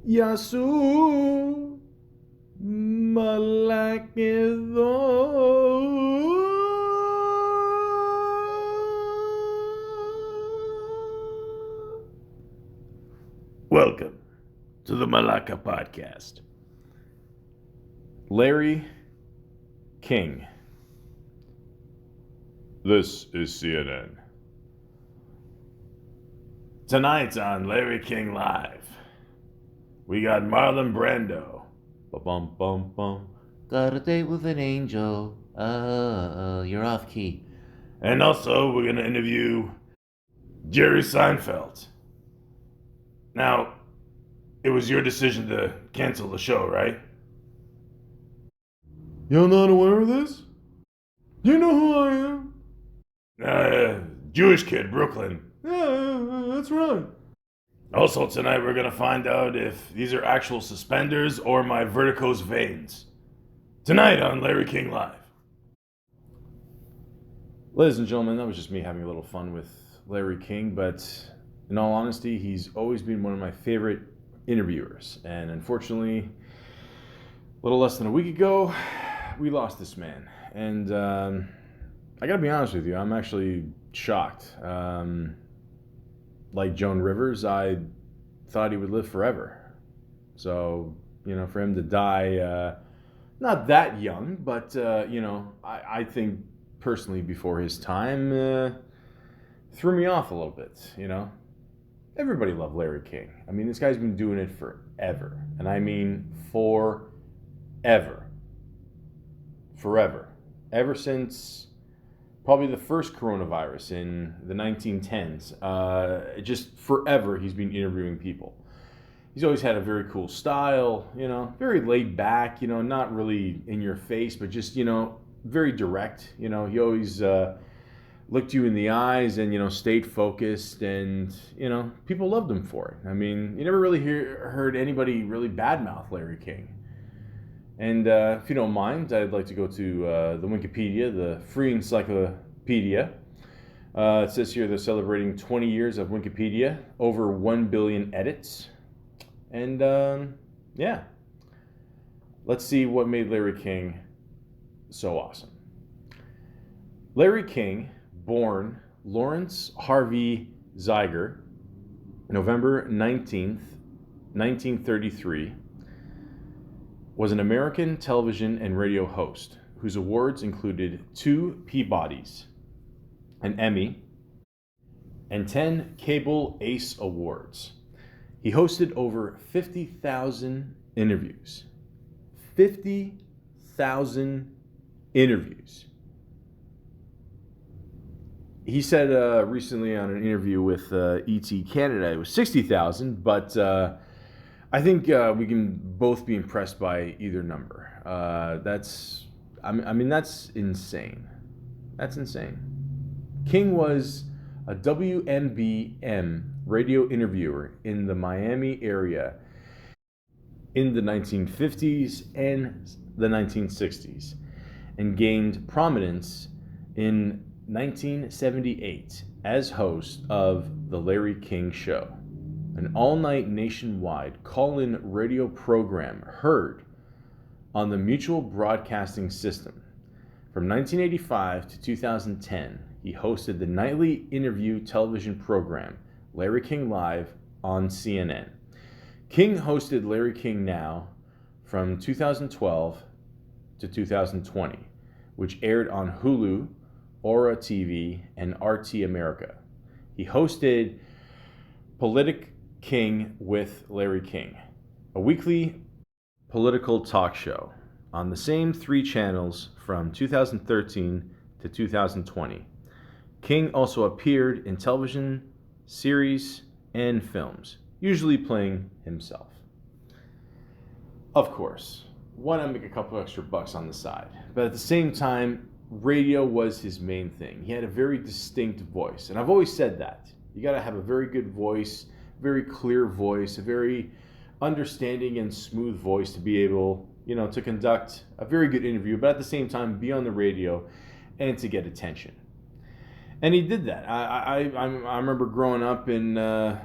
Yasu Malakido. Welcome to the Malaka podcast. Larry King. This is CNN. Tonight on Larry King Live, we got Marlon Brando. Bum bum bum. Got a date with an angel. You're off key. And also, we're going to interview Jerry Seinfeld. Now, it was your decision to cancel the show, right? You're not aware of this? You know who I am? Jewish kid, Brooklyn. Yeah, that's right. Also, tonight we're going to find out if these are actual suspenders or my verticose veins. Tonight on Larry King Live. Ladies and gentlemen, that was just me having a little fun with Larry King, but in all honesty, he's always been one of my favorite interviewers. And unfortunately, a little less than a week ago, we lost this man. And I gotta be honest with you, I'm actually shocked. Like Joan Rivers, I thought he would live forever. So, for him to die, not that young, but, I think personally before his time, threw me off a little bit, Everybody loved Larry King. I mean, this guy's been doing it forever. And I mean forever. Forever. Ever since probably the first coronavirus in the 1910s. Just forever he's been interviewing people. He's always had a very cool style, very laid back, not really in your face, but just, very direct. He always looked you in the eyes and, stayed focused and, people loved him for it. I mean, you never really heard anybody really badmouth Larry King. And if you don't mind, I'd like to go to the Wikipedia, the free encyclopedia. It says here they're celebrating 20 years of Wikipedia, over 1 billion edits. And yeah, let's see what made Larry King so awesome. Larry King, born Lawrence Harvey Zeiger, November 19th, 1933, was an American television and radio host whose awards included 2 Peabodys, an Emmy, and 10 Cable Ace Awards. He hosted over 50,000 interviews. 50,000 interviews. He said recently on an interview with ET Canada it was 60,000, but I think we can both be impressed by either number. That's insane. That's insane. King was a WMBM radio interviewer in the Miami area in the 1950s and the 1960s, and gained prominence in 1978 as host of The Larry King Show, an all-night nationwide call-in radio program heard on the Mutual Broadcasting System. From 1985 to 2010, he hosted the nightly interview television program Larry King Live on CNN. King hosted Larry King Now from 2012 to 2020, which aired on Hulu, Aura TV, and RT America. He hosted Politic King with Larry King, a weekly political talk show on the same 3 channels from 2013 to 2020. King also appeared in television, series, and films, usually playing himself. Of course, why not make a couple extra bucks on the side? But at the same time, radio was his main thing. He had a very distinct voice, and I've always said that. You got to have a very good voice, very clear voice, a very understanding and smooth voice to be able, to conduct a very good interview, but at the same time be on the radio and to get attention. And he did that. I remember growing up in the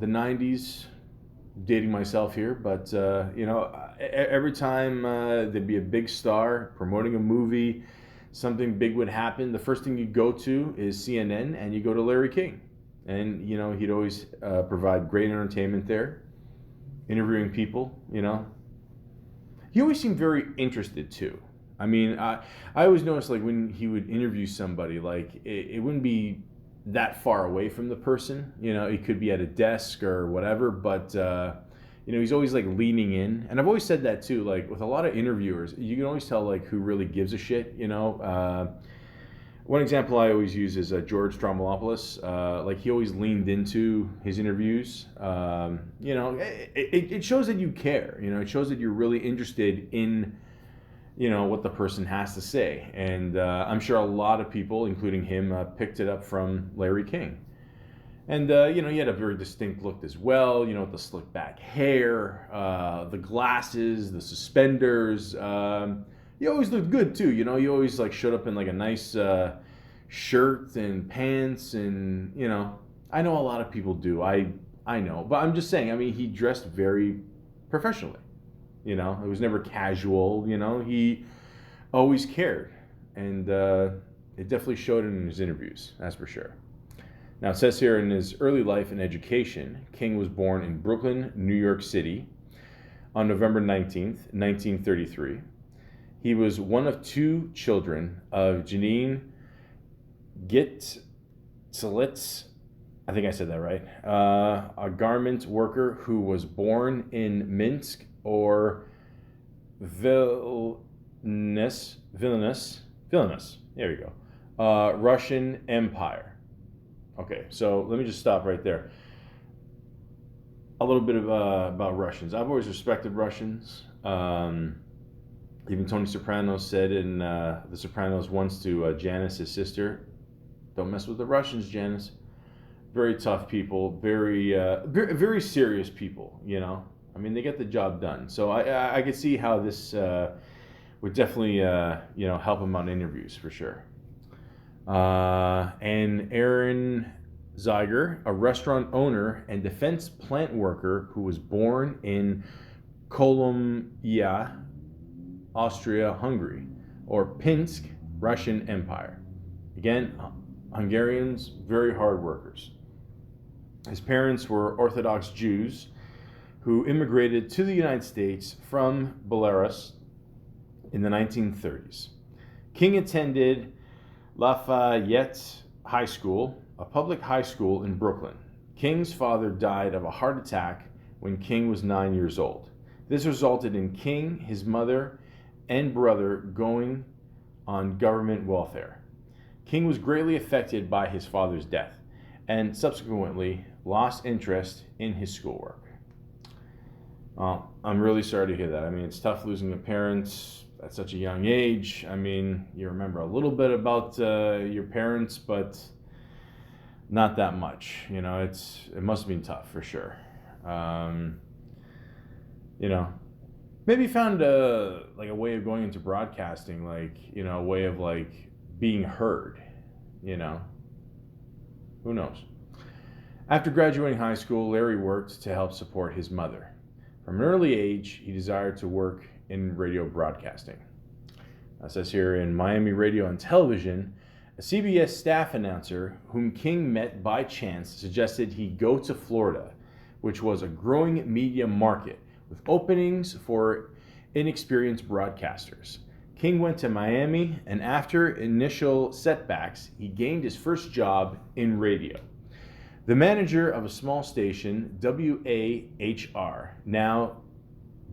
90s, dating myself here, but every time there'd be a big star promoting a movie, something big would happen. The first thing you go to is CNN, and you go to Larry King, and he'd always provide great entertainment there, interviewing people. He always seemed very interested too. I mean, I always noticed like when he would interview somebody, like it wouldn't be that far away from the person. It could be at a desk or whatever, but he's always like leaning in. And I've always said that too. Like with a lot of interviewers, you can always tell like who really gives a shit. One example I always use is George Stroumboulopoulos. Like he always leaned into his interviews. It shows that you care. It shows that you're really interested in what the person has to say. And I'm sure a lot of people, including him, picked it up from Larry King. And he had a very distinct look as well. With the slick back hair, the glasses, the suspenders. He always looked good too. He always like showed up in like a nice shirt and pants, and I know a lot of people do. I know, but I'm just saying. I mean, he dressed very professionally. It was never casual. He always cared, and it definitely showed in his interviews. That's for sure. Now it says here in his early life and education, King was born in Brooklyn, New York City, on November 19th, 1933. He was one of two children of Janine Gitlitz, I think I said that right, a garment worker who was born in Minsk or Vilnius, there we go, Russian Empire. Okay, so let me just stop right there. A little bit about Russians. I've always respected Russians. Even Tony Soprano said in The Sopranos once to Janice, his sister, "Don't mess with the Russians, Janice." Very tough people, very serious people. I mean, they get the job done. So I could see how this would definitely help him on interviews for sure. And Aaron Zeiger, a restaurant owner and defense plant worker who was born in Colombia, Austria-Hungary, or Pinsk, Russian Empire. Again, Hungarians, very hard workers. His parents were Orthodox Jews who immigrated to the United States from Belarus in the 1930s. King attended Lafayette High School, a public high school in Brooklyn. King's father died of a heart attack when King was 9 years old. This resulted in King, his mother, and brother going on government welfare. King was greatly affected by his father's death and subsequently lost interest in his schoolwork. I'm really sorry to hear that. I mean, it's tough losing a parent at such a young age. I mean, you remember a little bit about your parents, but not that much. It must have been tough for sure. Maybe found a way of going into broadcasting, a way of being heard. Who knows? After graduating high school, Larry worked to help support his mother. From an early age, he desired to work in radio broadcasting. It says here in Miami Radio and Television, a CBS staff announcer whom King met by chance suggested he go to Florida, which was a growing media market with openings for inexperienced broadcasters. King went to Miami, and after initial setbacks, he gained his first job in radio. The manager of a small station, WAHR, now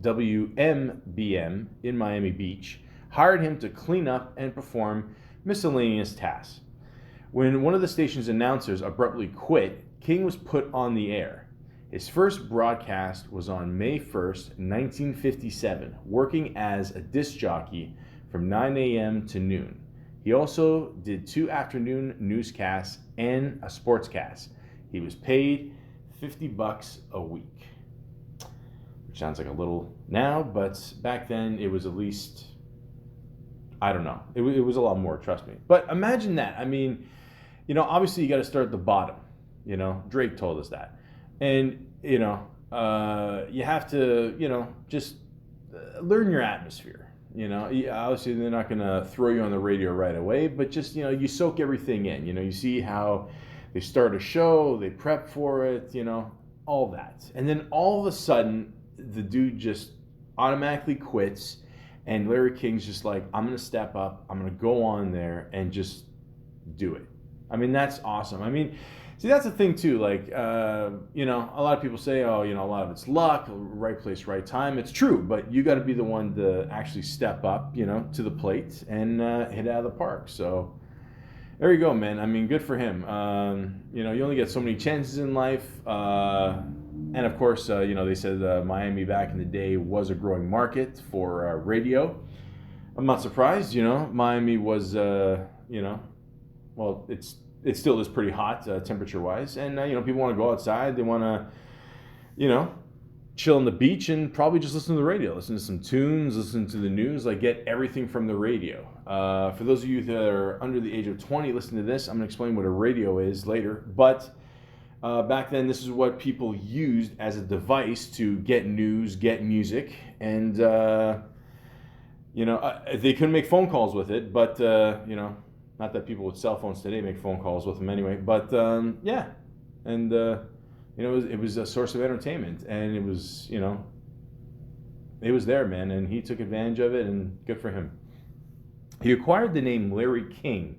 WMBM in Miami Beach, hired him to clean up and perform miscellaneous tasks. When one of the station's announcers abruptly quit, King was put on the air. His first broadcast was on May 1st, 1957, working as a disc jockey from 9 a.m. to noon. He also did 2 afternoon newscasts and a sportscast. He was paid $50 a week, which sounds like a little now, but back then it was at least, I don't know. It was a lot more, trust me. But imagine that. I mean, obviously you got to start at the bottom. Drake told us that. And, you have to, just learn your atmosphere. Obviously they're not going to throw you on the radio right away, but just, you soak everything in. You see how they start a show, they prep for it, all that. And then all of a sudden, the dude just automatically quits, and Larry King's just like, I'm going to step up, I'm going to go on there and just do it. I mean, that's awesome. I mean, see, that's the thing too. Like, a lot of people say, oh, a lot of it's luck, right place, right time. It's true, but you got to be the one to actually step up, to the plate and hit it out of the park. So there you go, man. I mean, good for him. You only get so many chances in life. And of course, they said Miami back in the day was a growing market for radio. I'm not surprised. Miami was, well, it still is pretty hot temperature-wise, and people want to go outside. They want to, chill on the beach and probably just listen to the radio, listen to some tunes, listen to the news, like get everything from the radio. For those of you that are under the age of 20, listen to this. I'm going to explain what a radio is later, but back then, this is what people used as a device to get news, get music, and they couldn't make phone calls with it, but not that people with cell phones today make phone calls with them anyway, but yeah, and it was a source of entertainment, and it was it was there, man, and he took advantage of it, and good for him. He acquired the name Larry King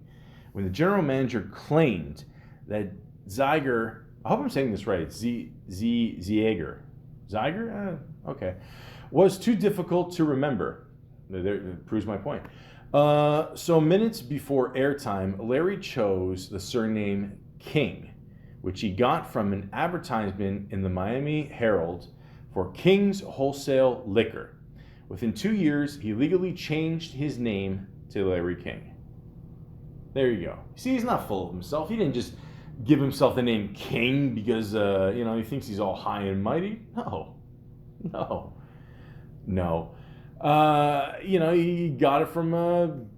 when the general manager claimed that Zeiger, I hope I'm saying this right, Zeiger, okay, was too difficult to remember. That proves my point. So minutes before airtime, Larry chose the surname King, which he got from an advertisement in the Miami Herald for King's Wholesale Liquor. Within 2 years, he legally changed his name to Larry King. There you go. See, he's not full of himself. He didn't just give himself the name King because, he thinks he's all high and mighty. No. He got it from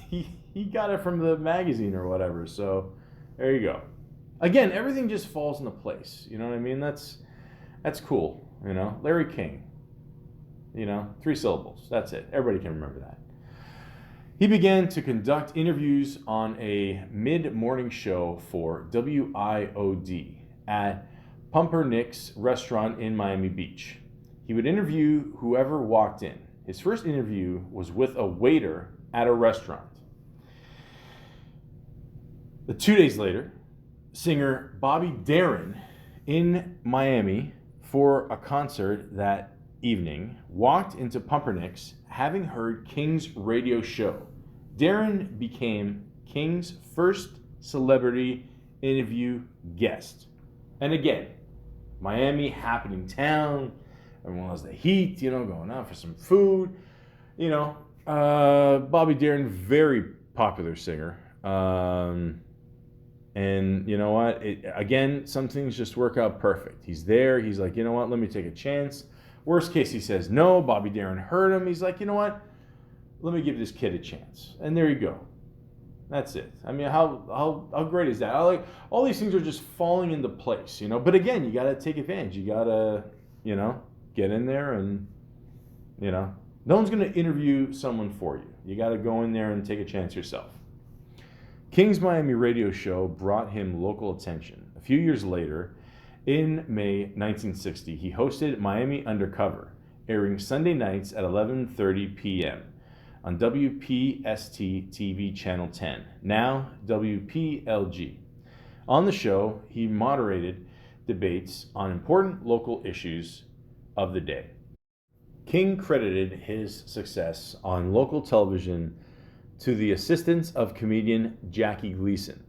he got it from the magazine or whatever. So there you go. Again, everything just falls into place. You know what I mean? That's cool. Larry King. 3 syllables. That's it. Everybody can remember that. He began to conduct interviews on a mid-morning show for WIOD at Pumpernickel's restaurant in Miami Beach. He would interview whoever walked in. His first interview was with a waiter at a restaurant. 2 days later, singer Bobby Darin in Miami for a concert that evening walked into Pumpernickel's having heard King's radio show. Darin became King's first celebrity interview guest. And again, Miami, happening town. Everyone loves the heat, going out for some food. Bobby Darin, very popular singer. And you know what? Again, some things just work out perfect. He's there. He's like, you know what? Let me take a chance. Worst case, he says no. Bobby Darin heard him. He's like, you know what? Let me give this kid a chance. And there you go. That's it. I mean, how great is that? All these things are just falling into place, But again, you got to take advantage. You got to, get in there and, no one's going to interview someone for you. You got to go in there and take a chance yourself. King's Miami radio show brought him local attention. A few years later, in May 1960, he hosted Miami Undercover, airing Sunday nights at 11:30 p.m. on WPST TV Channel 10, now WPLG. On the show, he moderated debates on important local issues of the day. King credited his success on local television to the assistance of comedian Jackie Gleason,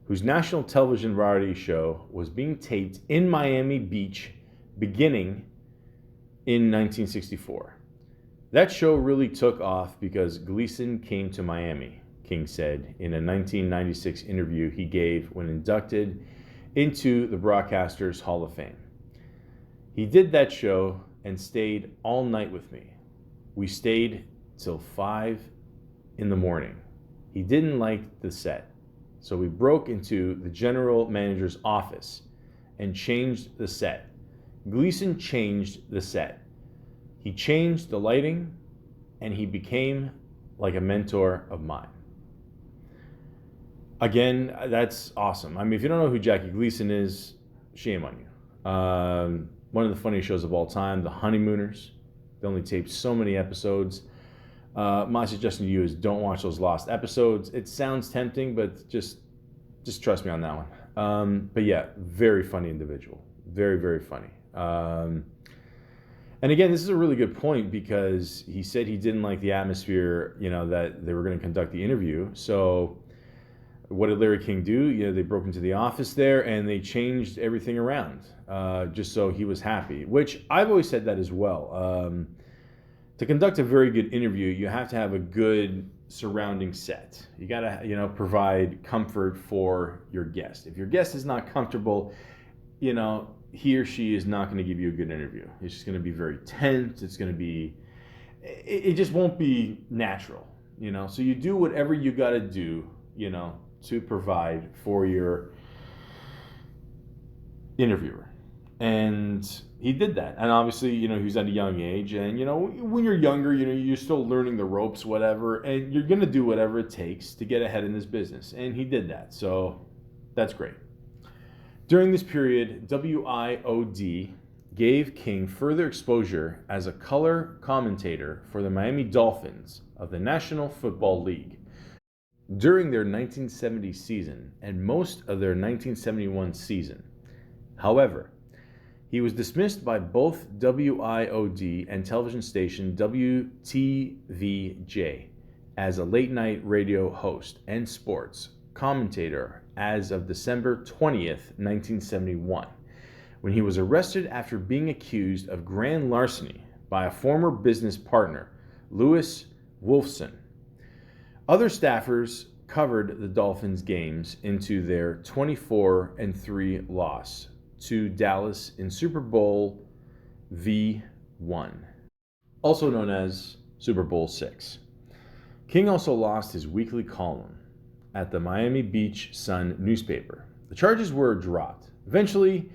whose national television variety show was being taped in Miami Beach beginning in 1964. That show really took off because Gleason came to Miami, King said in a 1996 interview he gave when inducted into the Broadcasters Hall of Fame. He did that show and stayed all night with me. We stayed till 5 in the morning. He didn't like the set, so we broke into the general manager's office and changed the set. Gleason changed the set. He changed the lighting, and he became like a mentor of mine. Again, that's awesome. I mean, if you don't know who Jackie Gleason is, shame on you. One of the funniest shows of all time, The Honeymooners. They only taped so many episodes. My suggestion to you is don't watch those lost episodes. It sounds tempting, but just trust me on that one. But yeah, very funny individual. Very, very funny. And again, this is a really good point because he said he didn't like the atmosphere, that they were going to conduct the interview. So what did Larry King do? They broke into the office there and they changed everything around just so he was happy, which I've always said that as well. To conduct a very good interview, you have to have a good surrounding set. You got to, provide comfort for your guest. If your guest is not comfortable, he or she is not going to give you a good interview. It's just going to be very tense. It's going to be, it just won't be natural, So you do whatever you got to do, to provide for your interviewer. And he did that. And obviously, he was at a young age. And, when you're younger, you're still learning the ropes, whatever. And you're going to do whatever it takes to get ahead in this business. And he did that. So that's great. During this period, WIOD gave King further exposure as a color commentator for the Miami Dolphins of the National Football League. During their 1970 season and most of their 1971 season. However, he was dismissed by both WIOD and television station WTVJ as a late-night radio host and sports commentator as of December 20th, 1971, when he was arrested after being accused of grand larceny by a former business partner, Louis Wolfson. Other staffers covered the Dolphins games into their 24-3 loss to Dallas in Super Bowl V1, also known as Super Bowl VI. King also lost his weekly column at the Miami Beach Sun newspaper. The charges were dropped. Eventually,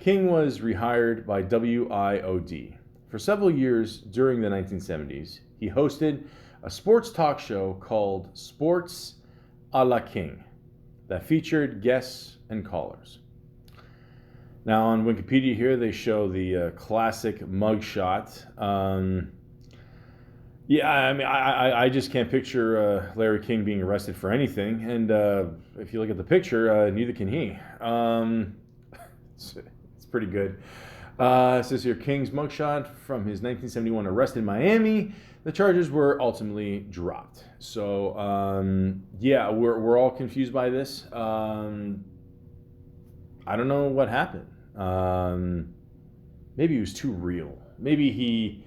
King was rehired by WIOD. For several years during the 1970s, he hosted a sports talk show called Sports a la King that featured guests and callers. Now on Wikipedia here, they show the classic mugshot. I just can't picture Larry King being arrested for anything. And if you look at the picture, neither can he. It's pretty good. It says here, King's mugshot from his 1971 arrest in Miami. The charges were ultimately dropped. So, we're all confused by this. I don't know what happened. Maybe he was too real. Maybe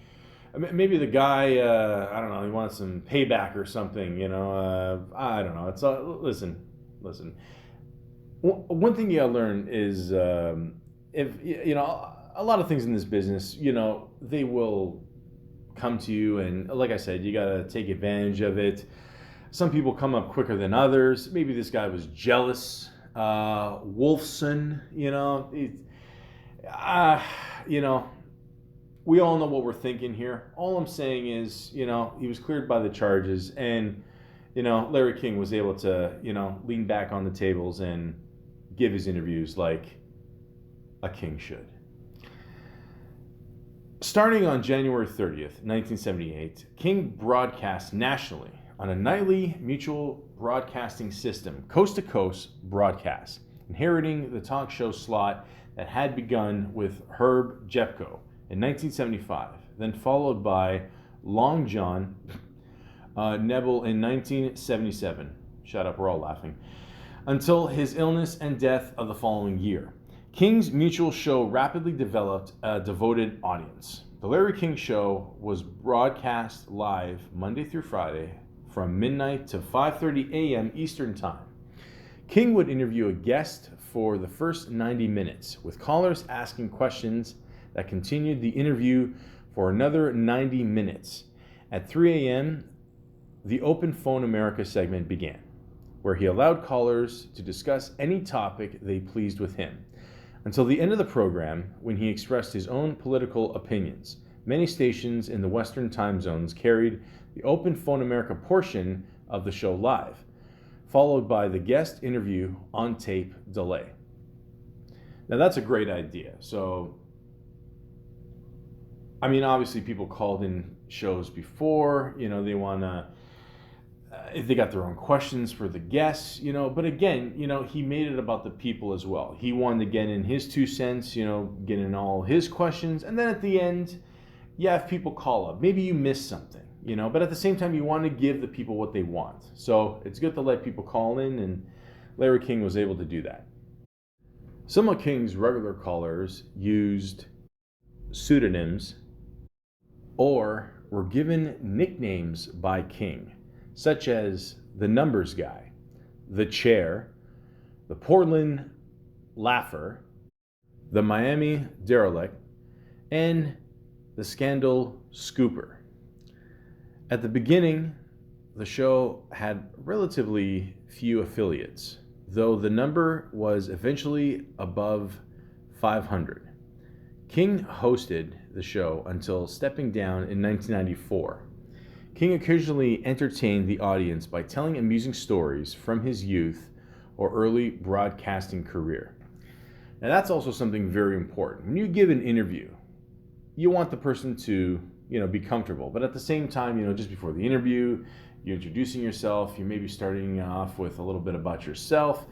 the guy, I don't know, he wanted some payback or something, I don't know. It's listen. One thing you gotta learn is, if a lot of things in this business, they will come to you, and like I said, you gotta take advantage of it. Some people come up quicker than others. Maybe this guy was jealous. Wolfson, we all know what we're thinking here. All I'm saying is, he was cleared by the charges, and, Larry King was able to, lean back on the tables and give his interviews like a king should. Starting on January 30th, 1978, King broadcast nationally on a nightly mutual broadcasting system, coast-to-coast broadcast, inheriting the talk show slot that had begun with Herb Jepko in 1975, then followed by Long John Nebel in 1977. Shut up, we're all laughing. Until his illness and death of the following year. King's mutual show rapidly developed a devoted audience. The Larry King Show was broadcast live Monday through Friday from midnight to 5:30 a.m. Eastern Time. King would interview a guest for the first 90 minutes, with callers asking questions that continued the interview for another 90 minutes. At 3 a.m., the Open Phone America segment began, where he allowed callers to discuss any topic they pleased with him. until the end of the program when he expressed his own political opinions. Many stations in the Western time zones carried the Open Phone America portion of the show live, followed by the guest interview on tape delay. Now that's a great idea. So, I mean, obviously people called in shows before, they want to, if they got their own questions for the guests, but again, he made it about the people as well. He wanted to get in his 2 cents, get in all his questions. And then at the end, if people call up, maybe you missed something, but at the same time, you want to give the people what they want. So it's good to let people call in, and Larry King was able to do that. Some of King's regular callers used pseudonyms or were given nicknames by King, such as the Numbers Guy, the Chair, the Portland Laugher, the Miami Derelict, and the Scandal Scooper. At the beginning, the show had relatively few affiliates, though the number was eventually above 500. King hosted the show until stepping down in 1994. King occasionally entertained the audience by telling amusing stories from his youth or early broadcasting career. Now that's also something very important. When you give an interview, you want the person to, be comfortable. But at the same time, just before the interview, you're introducing yourself, you may be starting off with a little bit about yourself.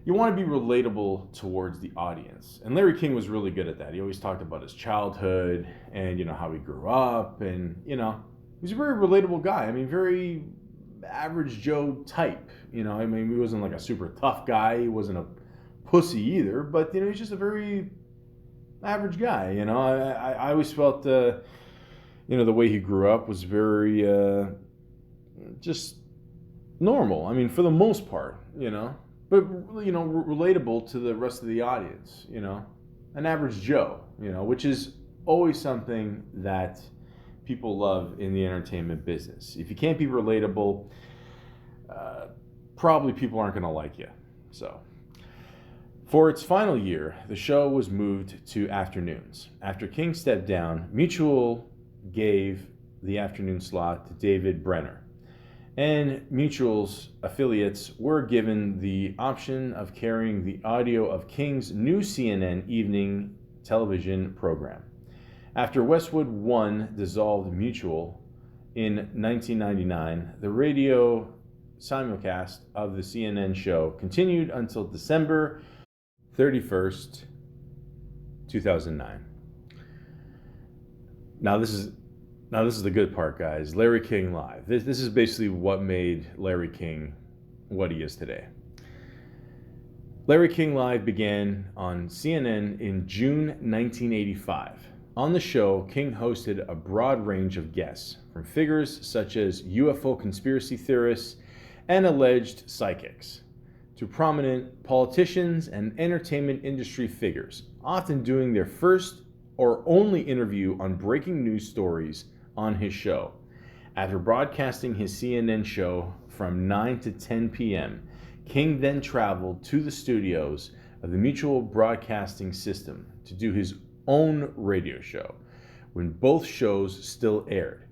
You want to be relatable towards the audience. And Larry King was really good at that. He always talked about his childhood and, how he grew up. And, he's a very relatable guy. I mean, very average Joe type. He wasn't like a super tough guy. He wasn't a pussy either. But, he's just a very average guy. I always felt, the way he grew up was very just normal. I mean, for the most part, but, relatable to the rest of the audience, an average Joe, which is always something that people love in the entertainment business. If you can't be relatable, probably people aren't going to like you. So, for its final year, the show was moved to afternoons. After King stepped down, Mutual gave the afternoon slot to David Brenner, and Mutual's affiliates were given the option of carrying the audio of King's new CNN evening television program. After Westwood One dissolved Mutual in 1999, the radio simulcast of the CNN show continued until December 31st, 2009. Now this is the good part, guys. Larry King Live. This is basically what made Larry King what he is today. Larry King Live began on CNN in June 1985. On the show, King hosted a broad range of guests, from figures such as UFO conspiracy theorists and alleged psychics, to prominent politicians and entertainment industry figures, often doing their first or only interview on breaking news stories on his show. After broadcasting his CNN show from 9 to 10 p.m., King then traveled to the studios of the Mutual Broadcasting System to do his own radio show when both shows still aired.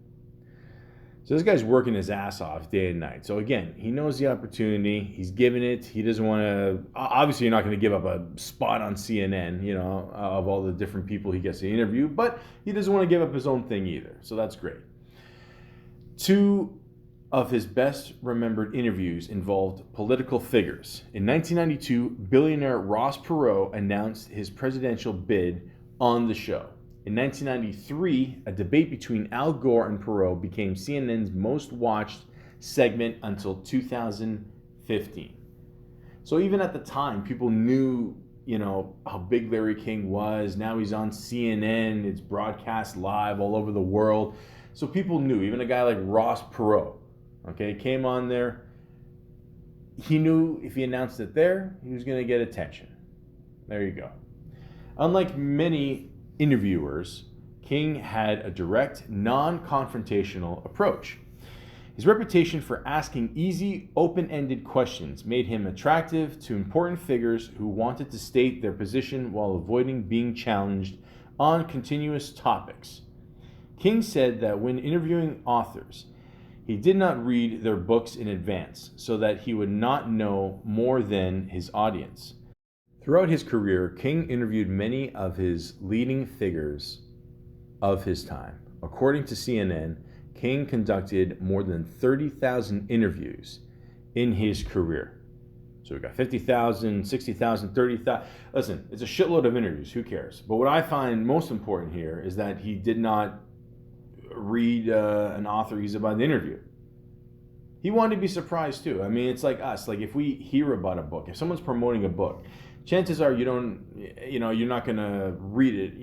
So this guy's working his ass off day and night. So again, he knows the opportunity. He's given it. He doesn't want to. Obviously, you're not going to give up a spot on CNN, of all the different people he gets to interview. But he doesn't want to give up his own thing either. So that's great. Two of his best remembered interviews involved political figures. In 1992, billionaire Ross Perot announced his presidential bid on the show. In 1993, a debate between Al Gore and Perot became CNN's most watched segment until 2015. So even at the time, people knew, how big Larry King was. Now he's on CNN. It's broadcast live all over the world. So people knew, even a guy like Ross Perot, came on there. He knew if he announced it there, he was going to get attention. There you go. Unlike many interviewers, King had a direct, non-confrontational approach. His reputation for asking easy, open-ended questions made him attractive to important figures who wanted to state their position while avoiding being challenged on continuous topics. King said that when interviewing authors, he did not read their books in advance so that he would not know more than his audience. Throughout his career, King interviewed many of his leading figures of his time. According to CNN, King conducted more than 30,000 interviews in his career. So we got 50,000, 60,000, 30,000. Listen, it's a shitload of interviews. Who cares? But what I find most important here is that he did not read an author he's about to interview. He wanted to be surprised too. I mean, it's like us. Like if we hear about a book, if someone's promoting a book, chances are you're not gonna read it,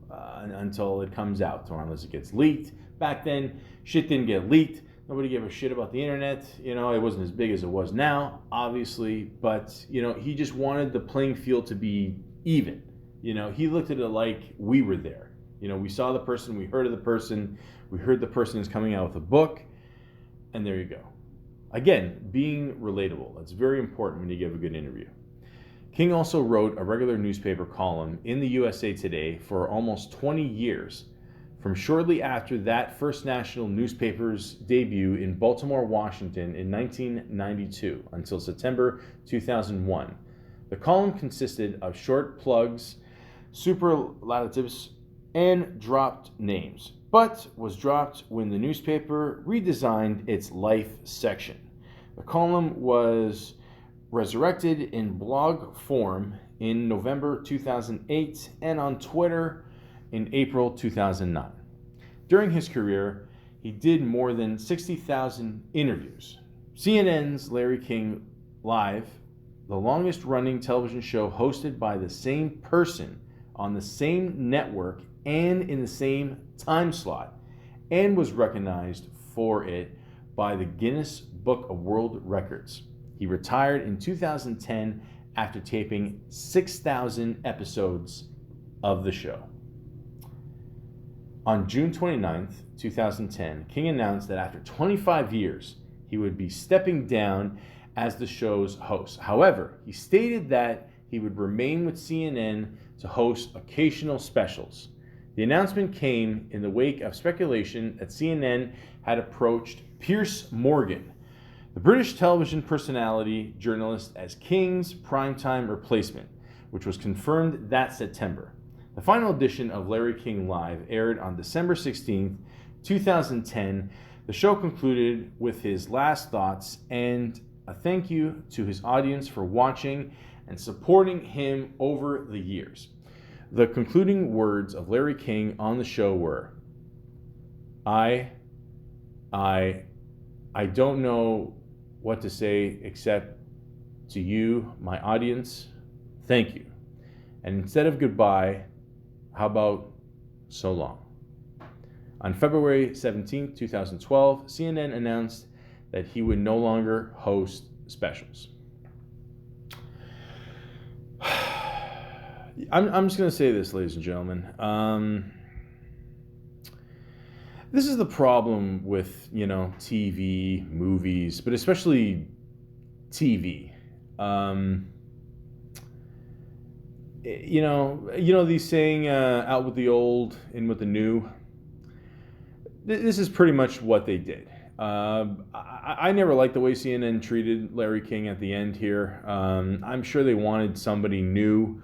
until it comes out, or unless it gets leaked. Back then, shit didn't get leaked. Nobody gave a shit about the internet. It wasn't as big as it was now, obviously. But he just wanted the playing field to be even. He looked at it like we were there. We saw the person, we heard of the person, we heard the person is coming out with a book, and there you go. Again, being relatable. That's very important when you give a good interview. King also wrote a regular newspaper column in the USA Today for almost 20 years, from shortly after that first national newspaper's debut in Baltimore, Washington in 1992 until September 2001. The column consisted of short plugs, superlatives, and dropped names, but was dropped when the newspaper redesigned its life section. The column was resurrected in blog form in November 2008 and on Twitter in April 2009. During his career, he did more than 60,000 interviews. CNN's Larry King Live, the longest-running television show hosted by the same person on the same network and in the same time slot, and was recognized for it by the Guinness Book of World Records. He retired in 2010 after taping 6,000 episodes of the show. On June 29th, 2010, King announced that after 25 years, he would be stepping down as the show's host. However, he stated that he would remain with CNN to host occasional specials. The announcement came in the wake of speculation that CNN had approached Piers Morgan, the British television personality journalist, as King's primetime replacement, which was confirmed that September. The final edition of Larry King Live aired on December 16th, 2010. The show concluded with his last thoughts and a thank you to his audience for watching and supporting him over the years. The concluding words of Larry King on the show were, I don't know what to say except to you, my audience, thank you. And instead of goodbye, how about so long? On February 17th, 2012, CNN announced that he would no longer host specials. I'm just going to say this, ladies and gentlemen. This is the problem with, TV, movies, but especially TV. These saying, out with the old, in with the new. This is pretty much what they did. I never liked the way CNN treated Larry King at the end here. I'm sure they wanted somebody new.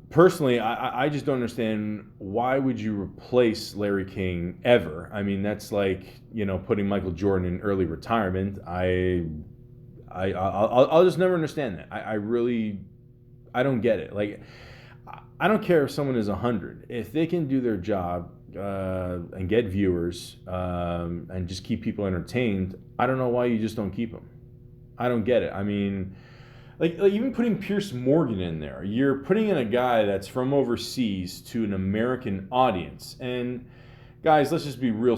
Personally, I just don't understand, why would you replace Larry King ever? I mean, that's like, putting Michael Jordan in early retirement. I'll just never understand that. I don't get it. Like, I don't care if someone is 100. If they can do their job and get viewers and just keep people entertained, I don't know why you just don't keep them. I don't get it. I mean, like even putting Piers Morgan in there, you're putting in a guy that's from overseas to an American audience. And guys, let's just be real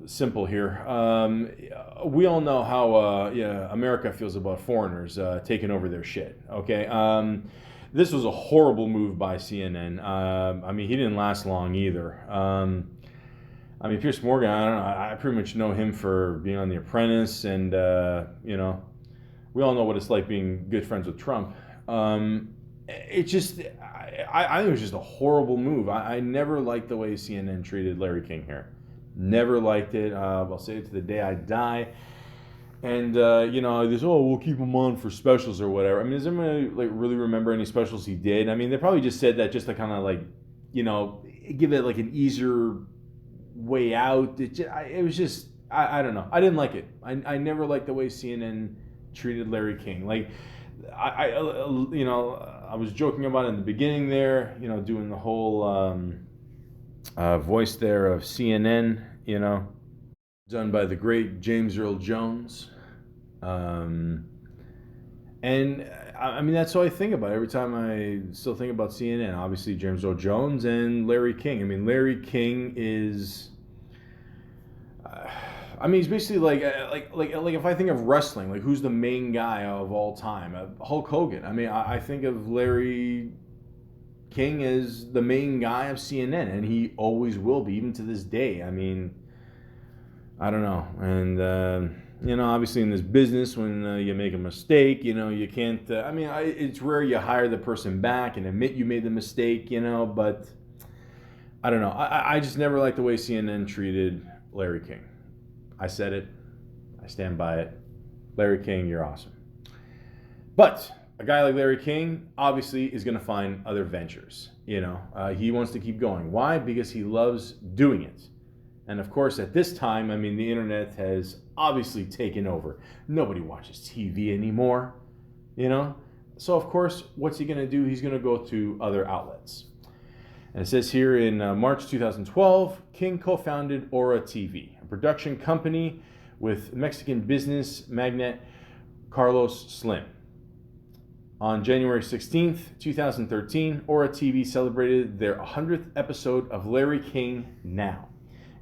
simple here. We all know how America feels about foreigners taking over their shit. Okay. This was a horrible move by CNN. He didn't last long either. I mean, Pierce Morgan, I don't know. I pretty much know him for being on The Apprentice, and we all know what it's like being good friends with Trump. It just, I think it was just a horrible move. I never liked the way CNN treated Larry King here. Never liked it. I'll say it to the day I die. And there's we'll keep him on for specials or whatever. I mean, does anyone really remember any specials he did? I mean, they probably just said that just to kind of give it like an easier way out. It was just I don't know. I didn't like it. I never liked the way CNN treated Larry King. Like I was joking about it in the beginning there. Doing the whole voice there of CNN. Done by the great James Earl Jones. And I mean, that's all I think about every time I still think about CNN. Obviously, James Earl Jones and Larry King. I mean, Larry King is. He's basically like if I think of wrestling, like who's the main guy of all time? Hulk Hogan. I mean, I think of Larry King as the main guy of CNN, and he always will be, even to this day. I mean, I don't know. And, obviously in this business, when you make a mistake, you can't, it's rare you hire the person back and admit you made the mistake, but I don't know. I just never liked the way CNN treated Larry King. I said it. I stand by it. Larry King, you're awesome. But a guy like Larry King obviously is going to find other ventures. He wants to keep going. Why? Because he loves doing it. And of course, at this time, I mean, the internet has obviously taken over. Nobody watches TV anymore, So of course, what's he going to do? He's going to go to other outlets. And it says here in March 2012, King co-founded Aura TV, a production company with Mexican business magnate Carlos Slim. On January 16th, 2013, Aura TV celebrated their 100th episode of Larry King Now.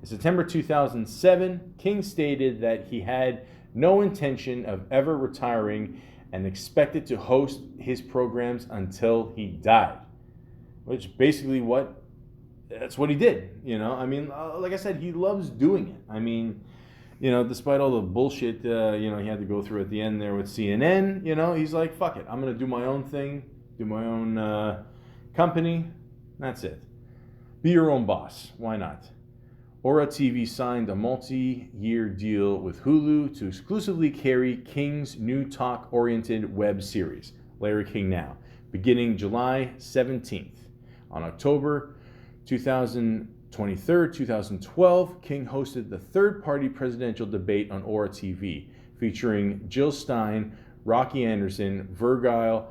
In September 2007, King stated that he had no intention of ever retiring and expected to host his programs until he died. Which basically that's what he did, I mean, like I said, he loves doing it. I mean, despite all the bullshit, he had to go through at the end there with CNN, he's like, fuck it, I'm going to do my own thing, do my own company, that's it. Be your own boss, why not? Aura TV signed a multi-year deal with Hulu to exclusively carry King's new talk-oriented web series, Larry King Now, beginning July 17th. On October 23rd, 2012, King hosted the third-party presidential debate on Aura TV, featuring Jill Stein, Rocky Anderson, Virgil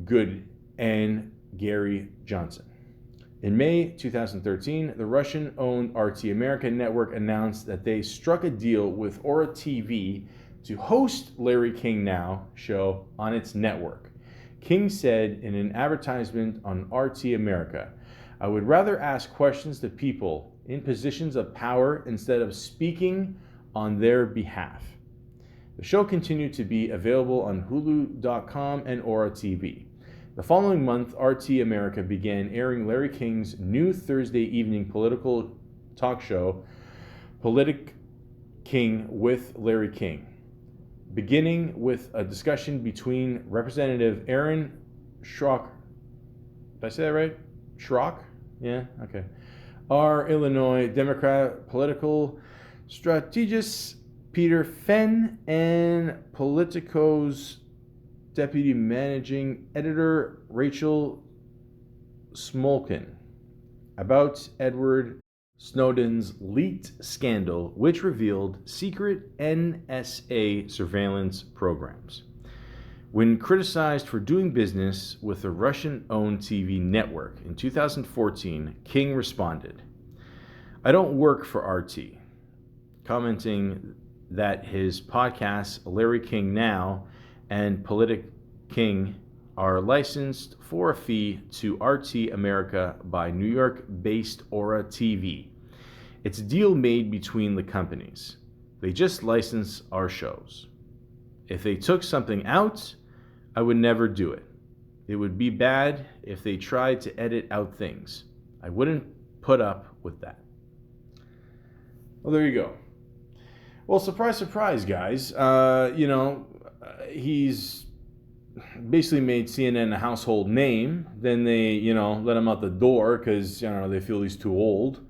Good, and Gary Johnson. In May 2013, the Russian-owned RT America network announced that they struck a deal with Aura TV to host Larry King Now show on its network. King said in an advertisement on RT America, "I would rather ask questions to people in positions of power instead of speaking on their behalf." The show continued to be available on Hulu.com and Aura TV. The following month, RT America began airing Larry King's new Thursday evening political talk show, Politic King with Larry King, beginning with a discussion between Representative Aaron Schrock. Did I say that right? Schrock? Yeah? Okay. Our Illinois Democrat political strategist Peter Fenn and Politico's Deputy Managing Editor Rachel Smolkin about Edward Snowden's leaked scandal, which revealed secret NSA surveillance programs. When criticized for doing business with a Russian-owned TV network in 2014, King responded, "I don't work for RT," commenting that his podcasts, Larry King Now and Politic King, are licensed for a fee to RT America by New York-based Aura TV. It's a deal made between the companies. They just license our shows. If they took something out, I would never do it. It would be bad if they tried to edit out things. I wouldn't put up with that. Well, there you go. Well, surprise, surprise, guys. He's basically made CNN a household name. Then they, let him out the door because, they feel he's too old.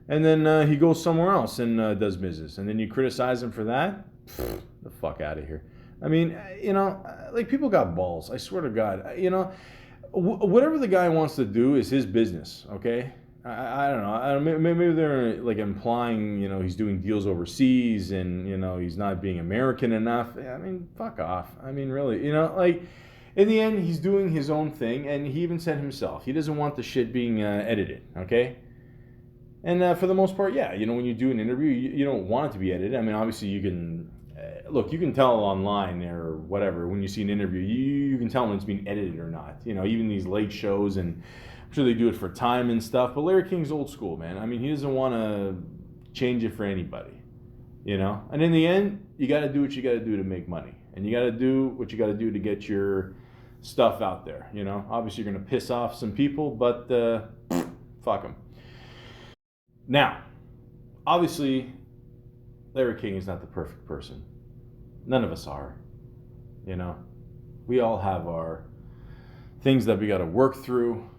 And then he goes somewhere else and does business. And then you criticize him for that? Pfft, the fuck out of here. I mean, like people got balls. I swear to God. Whatever the guy wants to do is his business, okay? I don't know. Maybe they're like implying, he's doing deals overseas and, he's not being American enough. I mean, fuck off. I mean, really, like in the end, he's doing his own thing. And he even said himself, he doesn't want the shit being edited, okay? And for the most part, yeah, when you do an interview, you don't want it to be edited. I mean, obviously you can, look, you can tell online or whatever. When you see an interview, you can tell when it's being edited or not. Even these late shows, and I'm sure they do it for time and stuff. But Larry King's old school, man. I mean, he doesn't want to change it for anybody, And in the end, you got to do what you got to do to make money. And you got to do what you got to do to get your stuff out there, Obviously, you're going to piss off some people, but fuck them. Now, obviously, Larry King is not the perfect person. None of us are, We all have our things that we got to work through,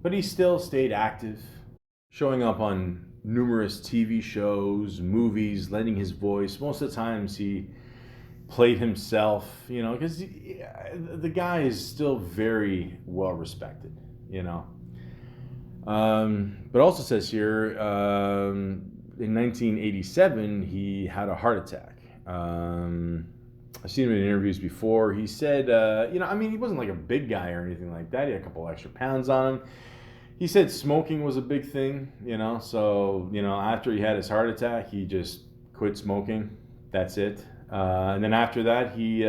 But he still stayed active, showing up on numerous TV shows, movies, lending his voice. Most of the times he played himself, because the guy is still very well respected, But also says here, in 1987, he had a heart attack. I've seen him in interviews before. He said, he wasn't like a big guy or anything like that. He had a couple extra pounds on him. He said smoking was a big thing, So, after he had his heart attack, he just quit smoking. That's it. And then after that, he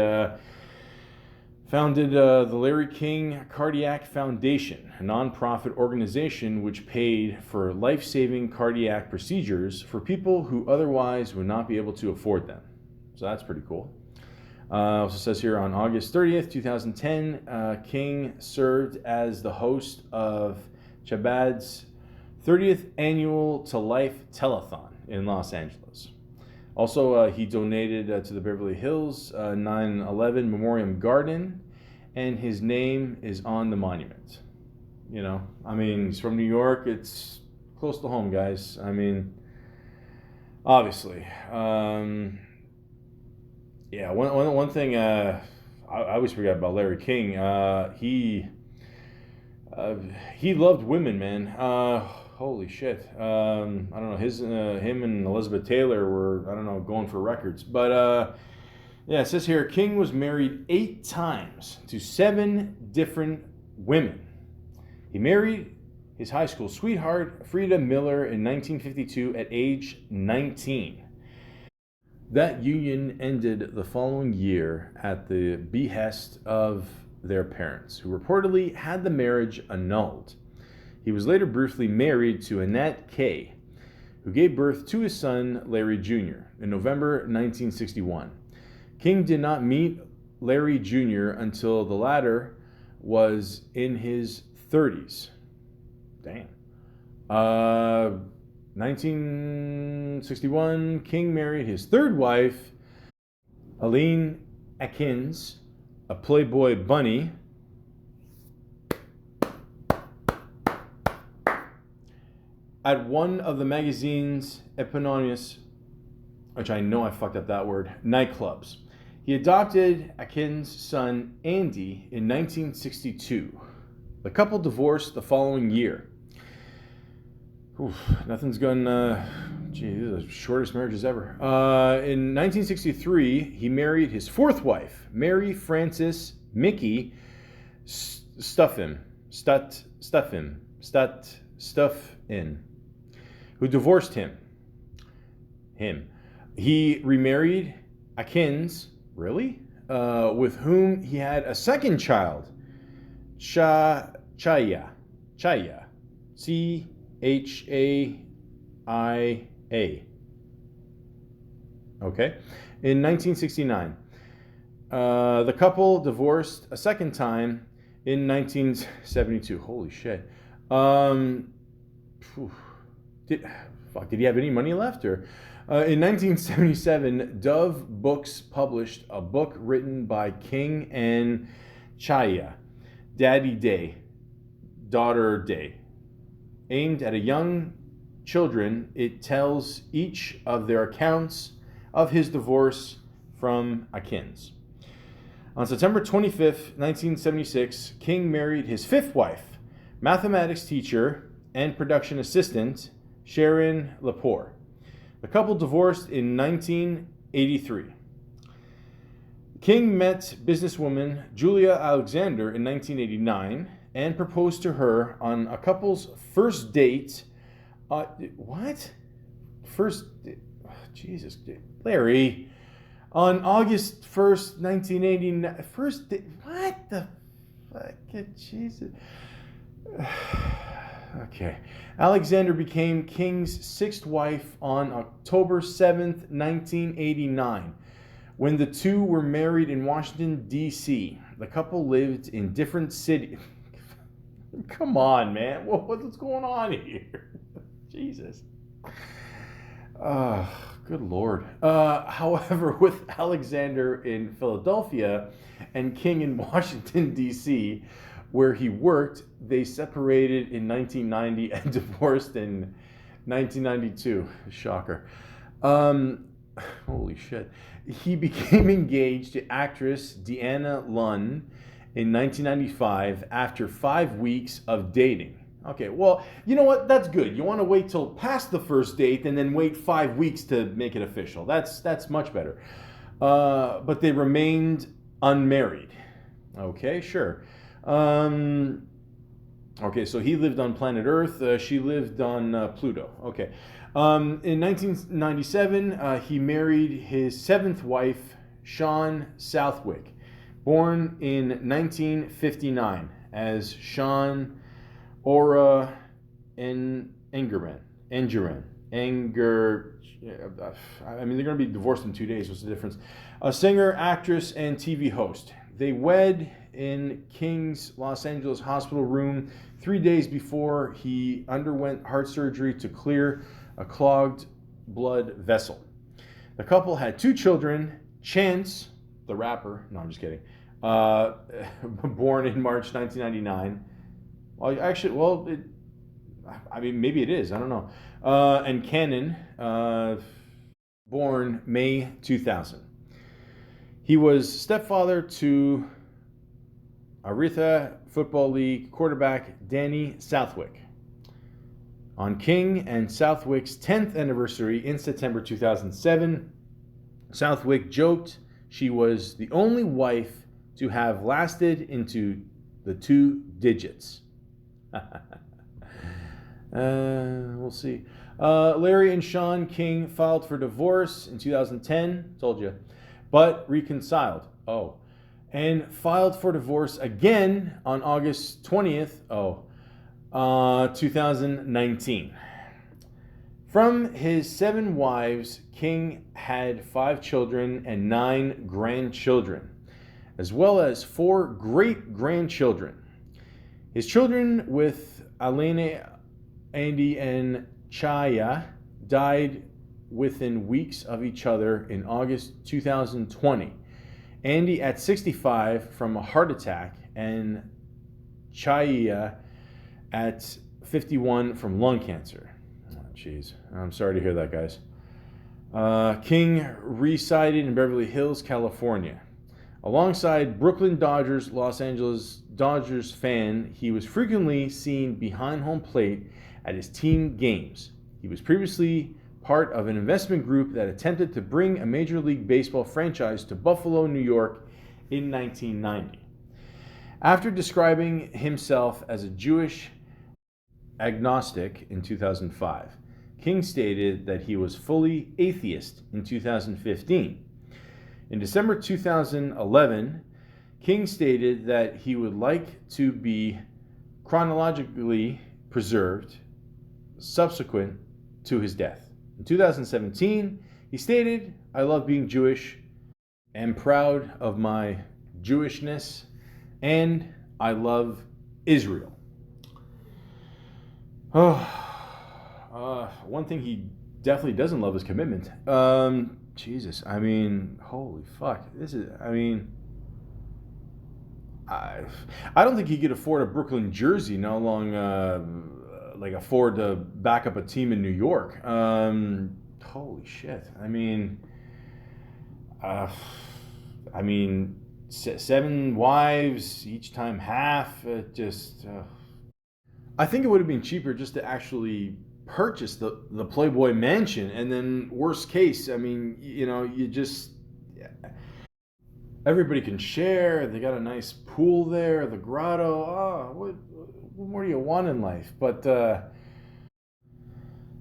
founded the Larry King Cardiac Foundation, a nonprofit organization which paid for life-saving cardiac procedures for people who otherwise would not be able to afford them. So that's pretty cool. Also says here on August 30th, 2010, King served as the host of Chabad's 30th annual To Life telethon in Los Angeles. Also, he donated to the Beverly Hills 9/11 Memorial Garden, and his name is on the monument. He's from New York. It's close to home, guys. Obviously. Yeah, one thing I always forget about Larry King, he loved women, man. Holy shit. I don't know, him and Elizabeth Taylor were, I don't know, going for records. But yeah, it says here, King was married 8 times to 7 different women. He married his high school sweetheart, Frida Miller, in 1952 at age 19. That union ended the following year at the behest of their parents, who reportedly had the marriage annulled. He was later briefly married to Annette Kay, who gave birth to his son, Larry Jr., in November 1961. King did not meet Larry Jr. until the latter was in his 30s. Damn. 1961, King married his third wife, Aline Atkins, a Playboy bunny. At one of the magazine's eponymous, which I know I fucked up that word, nightclubs. He adopted Atkins' son, Andy, in 1962. The couple divorced the following year. Nothing's going, these are the shortest marriages ever. In 1963, he married his fourth wife, Mary Frances Mickey Stuffin, who divorced him. He remarried Atkins, with whom he had a second child, Chaya, Chaia. Okay. In 1969. The couple divorced a second time in 1972. Holy shit. fuck, did he have any money left? Or in 1977, Dove Books published a book written by King and Chaya, Daddy Day, Daughter Day, aimed at a young children. It tells each of their accounts of his divorce from Akins. On September 25th, 1976, King married his fifth wife, mathematics teacher and production assistant Sharon Lepore. The couple divorced in 1983. King met businesswoman Julia Alexander in 1989 and proposed to her on a couple's first date. What? First, Jesus, Larry. On August 1st, 1989. First date. What the fuck? Jesus. Okay. Alexander became King's sixth wife on October 7th, 1989. When the two were married in Washington, D.C., the couple lived in different cities. Come on, man. What's going on here? Jesus. Good Lord. However, with Alexander in Philadelphia and King in Washington, D.C., where he worked, they separated in 1990 and divorced in 1992. Shocker. Holy shit. He became engaged to actress Deanna Lunn in 1995 after 5 weeks of dating. Okay, well, you know what? That's good. You want to wait till past the first date and then wait 5 weeks to make it official. That's much better. But they remained unmarried. Okay, sure. Okay, so he lived on planet Earth. She lived on Pluto. Okay. In 1997, he married his seventh wife, Sean Southwick, born in 1959 as Sean Ora Engerman. I mean, they're going to be divorced in 2 days. What's the difference? A singer, actress, and TV host. They wed in King's Los Angeles hospital room 3 days before he underwent heart surgery to clear a clogged blood vessel. The couple had 2 children, Chance, the rapper, no, I'm just kidding, born in March 1999. Well, actually, maybe it is, I don't know. And Cannon, born May 2000. He was stepfather to Aretha Football League quarterback Danny Southwick. On King and Southwick's 10th anniversary in September 2007, Southwick joked she was the only wife to have lasted into the 2 digits. We'll see. Larry and Sean King filed for divorce in 2010, told you, but reconciled. And filed for divorce again on August 20th, 2019. From his 7 wives, King had 5 children and 9 grandchildren, as well as 4 great-grandchildren. His children with Elena, Andy, and Chaya died within weeks of each other in August 2020. Andy at 65 from a heart attack, and Chaya at 51 from lung cancer. Jeez, I'm sorry to hear that, guys. King resided in Beverly Hills, California. Alongside Brooklyn Dodgers, Los Angeles Dodgers fan, he was frequently seen behind home plate at his team games. He was previously part of an investment group that attempted to bring a Major League Baseball franchise to Buffalo, New York in 1990. After describing himself as a Jewish agnostic in 2005, King stated that he was fully atheist in 2015. In December 2011, King stated that he would like to be chronologically preserved subsequent to his death. In 2017, he stated, "I love being Jewish, am proud of my Jewishness, and I love Israel." one thing he definitely doesn't love is commitment. Jesus, I mean, holy fuck. I don't think he could afford a Brooklyn jersey, no long, like afford to back up a team in New York. Holy shit. Uh, I mean, 7 wives, each time half. It just. I think it would have been cheaper just to actually purchase the Playboy Mansion, and then worst case, I mean, you just everybody can share. They got a nice pool there, the grotto. Oh, what more do you want in life? But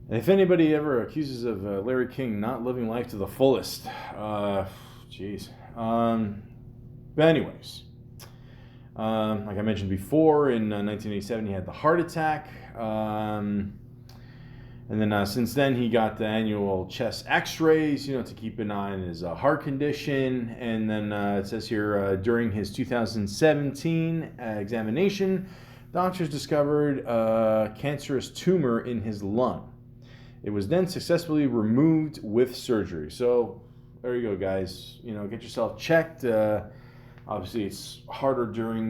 if anybody ever accuses of Larry King not living life to the fullest, jeez. But anyways, like I mentioned before, in 1987 he had the heart attack. And then since then, he got the annual chest x-rays, to keep an eye on his heart condition. And then it says here, during his 2017 examination, doctors discovered a cancerous tumor in his lung. It was then successfully removed with surgery. So there you go, guys. Get yourself checked. Obviously, it's harder during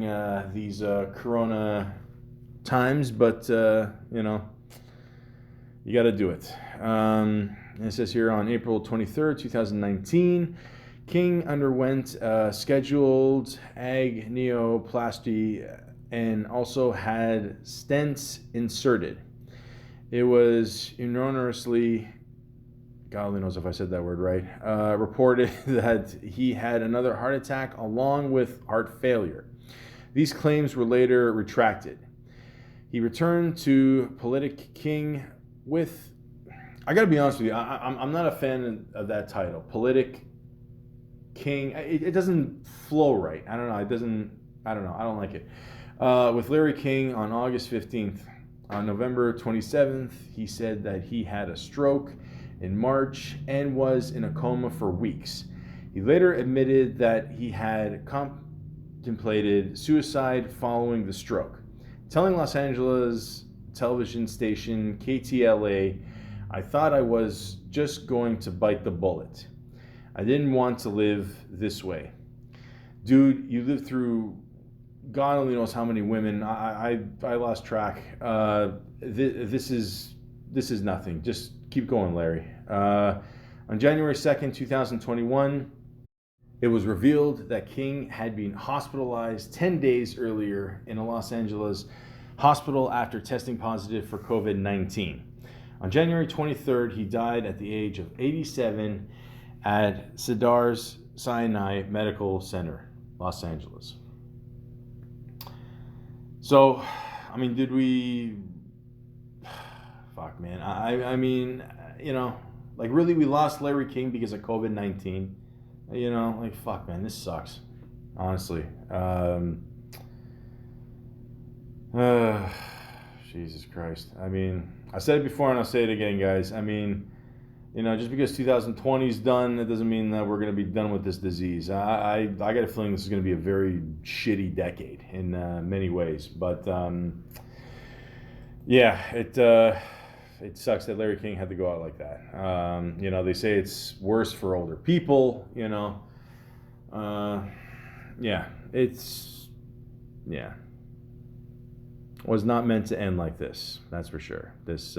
these corona times, but, you got to do it. And it says here on April 23rd, 2019, King underwent scheduled agnoplasty and also had stents inserted. It was enormously, God only knows if I said that word right, reported that he had another heart attack along with heart failure. These claims were later retracted. He returned to Politic King with, I gotta be honest with you, I'm not a fan of that title, Politic King. It doesn't flow right. I don't know. I don't like it. With Larry King on August 15th. On November 27th, he said that he had a stroke in March and was in a coma for weeks. He later admitted that he had contemplated suicide following the stroke, telling Los Angeles television station KTLA, "I thought I was just going to bite the bullet. I didn't want to live this way." Dude, you lived through God only knows how many women. I lost track. This is nothing. Just keep going, Larry. On January 2nd, 2021, it was revealed that King had been hospitalized 10 days earlier in a Los Angeles hospital after testing positive for COVID-19. On January 23rd, he died at the age of 87 at Cedars Sinai Medical Center, Los Angeles. So, I mean, did we... Fuck, man. I mean, really we lost Larry King because of COVID-19. Fuck, man, this sucks. Honestly. Jesus Christ. I mean, I said it before and I'll say it again, guys. I mean, just because 2020 is done, that doesn't mean that we're going to be done with this disease. I got a feeling this is going to be a very shitty decade in many ways. But it sucks that Larry King had to go out like that. They say it's worse for older people. Was not meant to end like this. That's for sure. This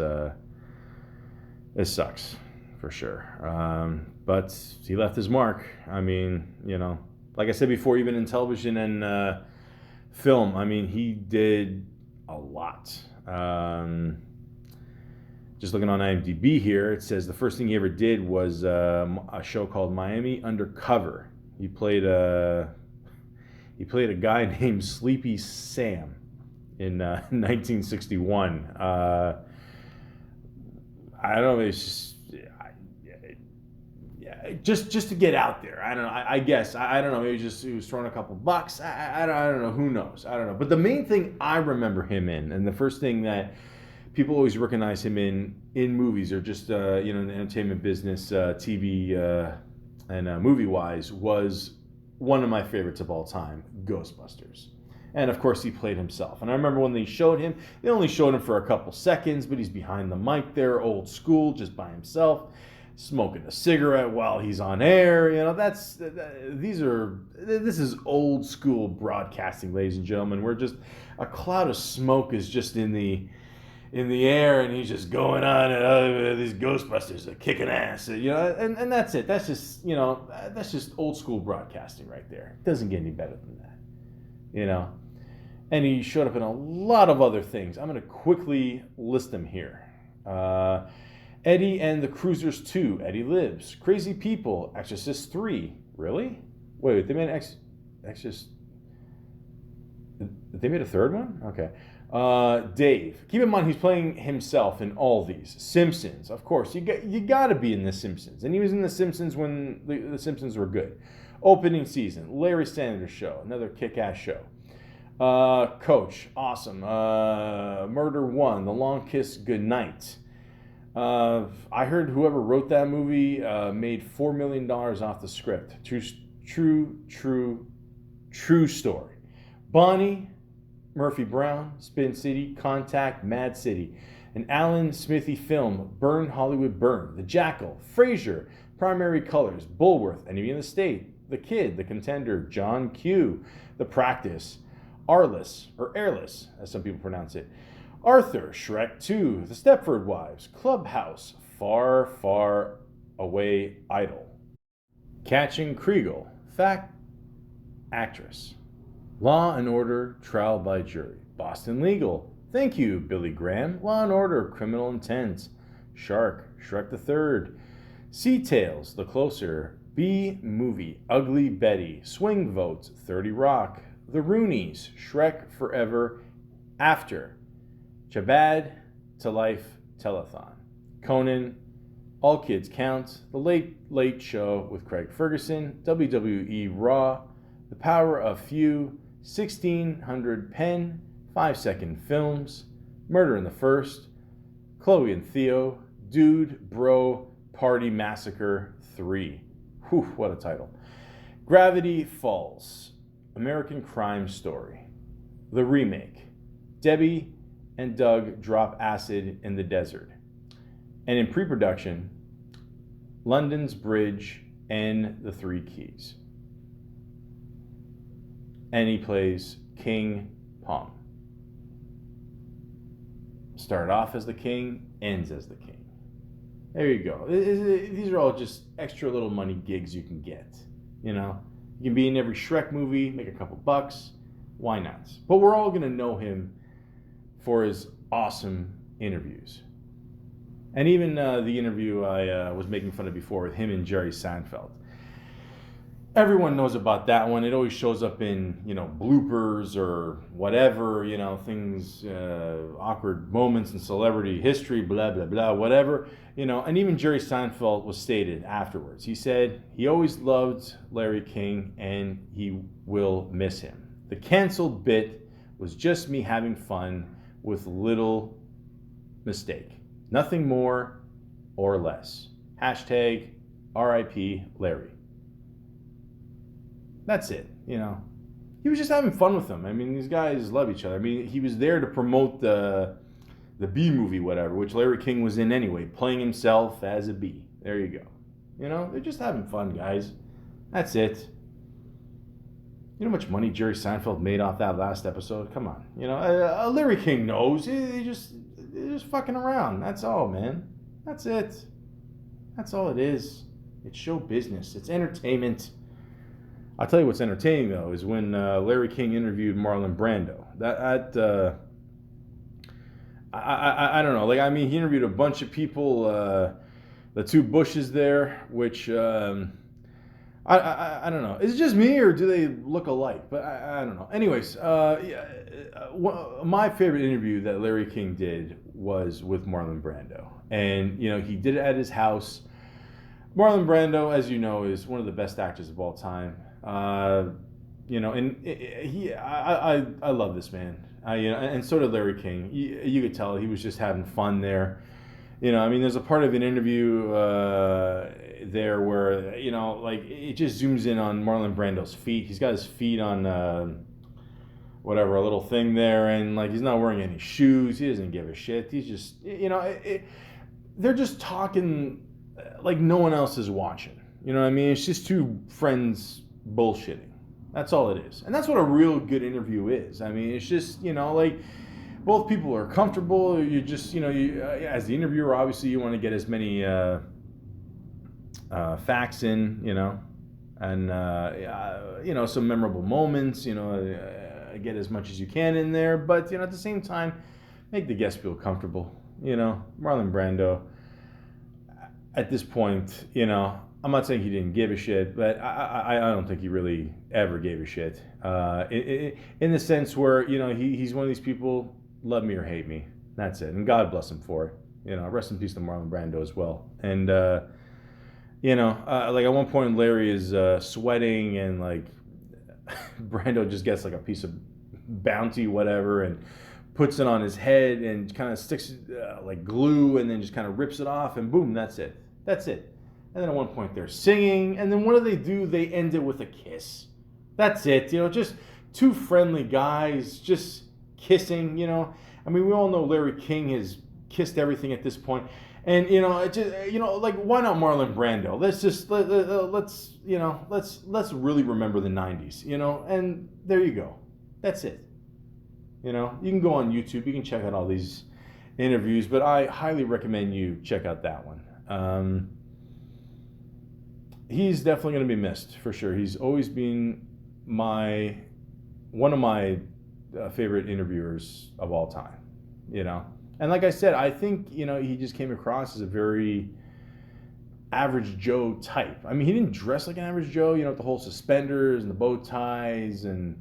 sucks. For sure. But he left his mark. I mean, like I said before, even in television and film, I mean, he did a lot. Just looking on IMDb here, it says the first thing he ever did was a show called Miami Undercover. He played a guy named Sleepy Sam in 1961. I don't know. It's just to get out there. I don't know. I guess I don't know. Maybe he was throwing a couple bucks. I don't know. Who knows? I don't know. But the main thing I remember him in, and the first thing that people always recognize him in movies, or just in the entertainment business, TV and movie wise, was one of my favorites of all time, Ghostbusters. And of course, he played himself. And I remember when they showed him, they only showed him for a couple seconds, but he's behind the mic there, old school, just by himself, smoking a cigarette while he's on air. This is old school broadcasting, ladies and gentlemen. We're just, a cloud of smoke is just in the air, and he's just going on, and these Ghostbusters are kicking ass, and that's it. That's just old school broadcasting right there. It doesn't get any better than that, And he showed up in a lot of other things. I'm going to quickly list them here. Eddie and the Cruisers 2, Eddie Lives. Crazy People, Exorcist 3. Really? Wait, they made Exorcist. They made a third one? Okay. Dave. Keep in mind he's playing himself in all these. Simpsons, of course. You got to be in The Simpsons. And he was in The Simpsons when the Simpsons were good. Opening season. Larry Sanders Show. Another kick-ass show. Coach. Awesome. Murder 1. The Long Kiss Goodnight. I heard whoever wrote that movie made $4 million off the script. True story. Bonnie, Murphy Brown, Spin City, Contact, Mad City, an Alan Smithy film, Burn Hollywood Burn, The Jackal, Frasier, Primary Colors, Bulworth, Enemy in the State, The Kid, The Contender, John Q, The Practice, Arliss, or Airless, as some people pronounce it, Arthur, Shrek 2, The Stepford Wives, Clubhouse, Far, Far Away Idol, Catching Kriegel, Fact, Actress, Law and Order, Trial by Jury, Boston Legal, Thank You, Billy Graham, Law and Order, Criminal Intent, Shark, Shrek the Third, Sea Tales, The Closer, B Movie, Ugly Betty, Swing Vote, 30 Rock, The Roonies, Shrek Forever, After, Chabad to Life Telethon, Conan, All Kids Count, The Late Late Show with Craig Ferguson, WWE Raw, The Power of Few, 1600 Pen, 5 Second Films, Murder in the First, Chloe and Theo, Dude, Bro, Party Massacre 3. Whew, what a title. Gravity Falls, American Crime Story, The Remake, Debbie and Doug Drop Acid in the Desert. And in pre-production, London's Bridge and the Three Keys. And he plays King Pom. Started off as the king, ends as the king. There you go. These are all just extra little money gigs you can get. You can be in every Shrek movie, make a couple bucks. Why not? But we're all going to know him for his awesome interviews. And even the interview I was making fun of before with him and Jerry Seinfeld. Everyone knows about that one. It always shows up in, bloopers or whatever, things, awkward moments in celebrity history, blah, blah, blah, whatever. And even Jerry Seinfeld was stated afterwards. He said he always loved Larry King and he will miss him. The canceled bit was just me having fun with little mistake. Nothing more or less. Hashtag RIP Larry. That's it, He was just having fun with them. I mean, these guys love each other. I mean, he was there to promote the B movie, whatever, which Larry King was in anyway, playing himself as a bee. There you go. They're just having fun, guys. That's it. You know how much money Jerry Seinfeld made off that last episode? Come on. Larry King knows. They're just fucking around. That's all, man. That's it. That's all it is. It's show business. It's entertainment. I'll tell you what's entertaining, though, is when Larry King interviewed Marlon Brando. I don't know. He interviewed a bunch of people. The two Bushes there, which I don't know. Is it just me, or do they look alike? But I don't know. Anyways, my favorite interview that Larry King did was with Marlon Brando. And, he did it at his house. Marlon Brando, as you know, is one of the best actors of all time. I love this man. And so did Larry King. You could tell he was just having fun there. There's a part of an interview there where, it just zooms in on Marlon Brando's feet. He's got his feet on whatever, a little thing there, and like he's not wearing any shoes. He doesn't give a shit. He's just, they're just talking like no one else is watching. You know what I mean? It's just two friends bullshitting. That's all it is. And that's what a real good interview is. I mean, it's just, like both people are comfortable. You just, as the interviewer, obviously you want to get as many facts in, and, some memorable moments, get as much as you can in there. But, at the same time, make the guest feel comfortable. Marlon Brando, at this point, I'm not saying he didn't give a shit, but I don't think he really ever gave a shit. In the sense where, he's one of these people, love me or hate me. That's it. And God bless him for it. Rest in peace to Marlon Brando as well. And, like at one point Larry is sweating and like Brando just gets like a piece of bounty, whatever, and puts it on his head and kind of sticks like glue and then just kind of rips it off and boom, that's it. That's it. And then at one point they're singing, and then what do? They end it with a kiss. That's it. Just two friendly guys just kissing. I mean, we all know Larry King has kissed everything at this point, and like why not Marlon Brando? Let's really remember the '90s. And there you go. That's it. You can go on YouTube. You can check out all these interviews, but I highly recommend you check out that one. He's definitely going to be missed for sure. He's always been one of my favorite interviewers of all time, And like I said, I think, he just came across as a very average Joe type. I mean, he didn't dress like an average Joe, with the whole suspenders and the bow ties and,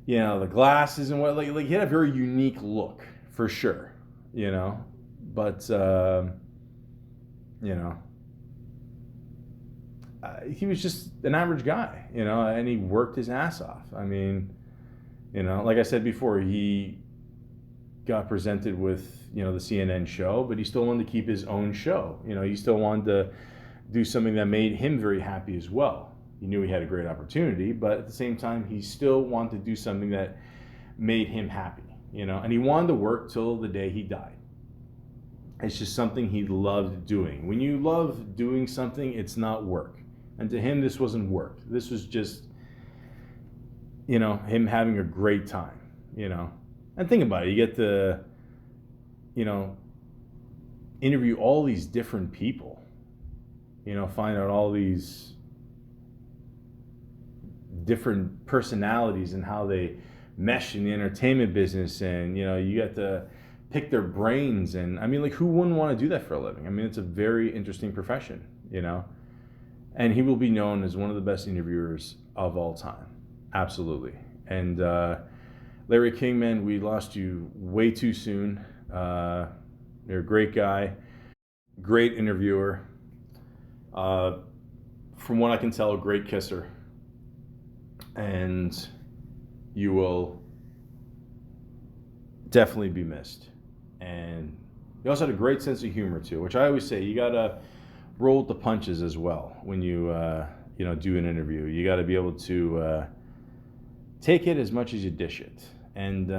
the glasses and what, like he had a very unique look for sure, but, he was just an average guy, and he worked his ass off. I mean, like I said before, he got presented with, the CNN show, but he still wanted to keep his own show. He still wanted to do something that made him very happy as well. He knew he had a great opportunity, but at the same time, he still wanted to do something that made him happy, and he wanted to work till the day he died. It's just something he loved doing. When you love doing something, it's not work. And to him, this wasn't work. This was just, him having a great time, And think about it. You get to, interview all these different people, find out all these different personalities and how they mesh in the entertainment business. And, you get to pick their brains. And, I mean, like, who wouldn't want to do that for a living? I mean, it's a very interesting profession, And he will be known as one of the best interviewers of all time. Absolutely. And Larry King, man, we lost you way too soon. You're a great guy, great interviewer. From what I can tell, a great kisser. And you will definitely be missed. And you also had a great sense of humor, too, which I always say, you got to roll with the punches as well when you do an interview. You got to be able to take it as much as you dish it, and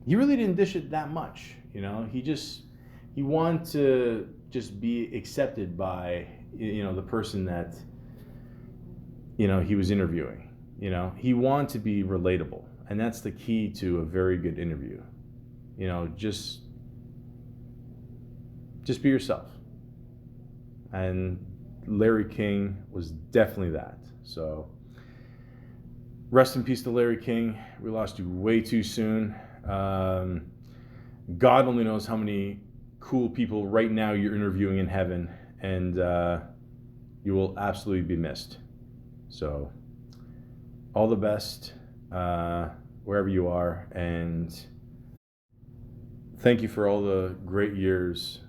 he really didn't dish it that much. He wanted to just be accepted by the person that he was interviewing. He wanted to be relatable, and that's the key to a very good interview. Just be yourself. And Larry King was definitely that. So rest in peace to Larry King. We lost you way too soon. God only knows how many cool people right now you're interviewing in heaven, and you will absolutely be missed. So all the best wherever you are, and thank you for all the great years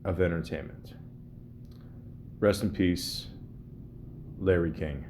of entertainment. Rest in peace, Larry King.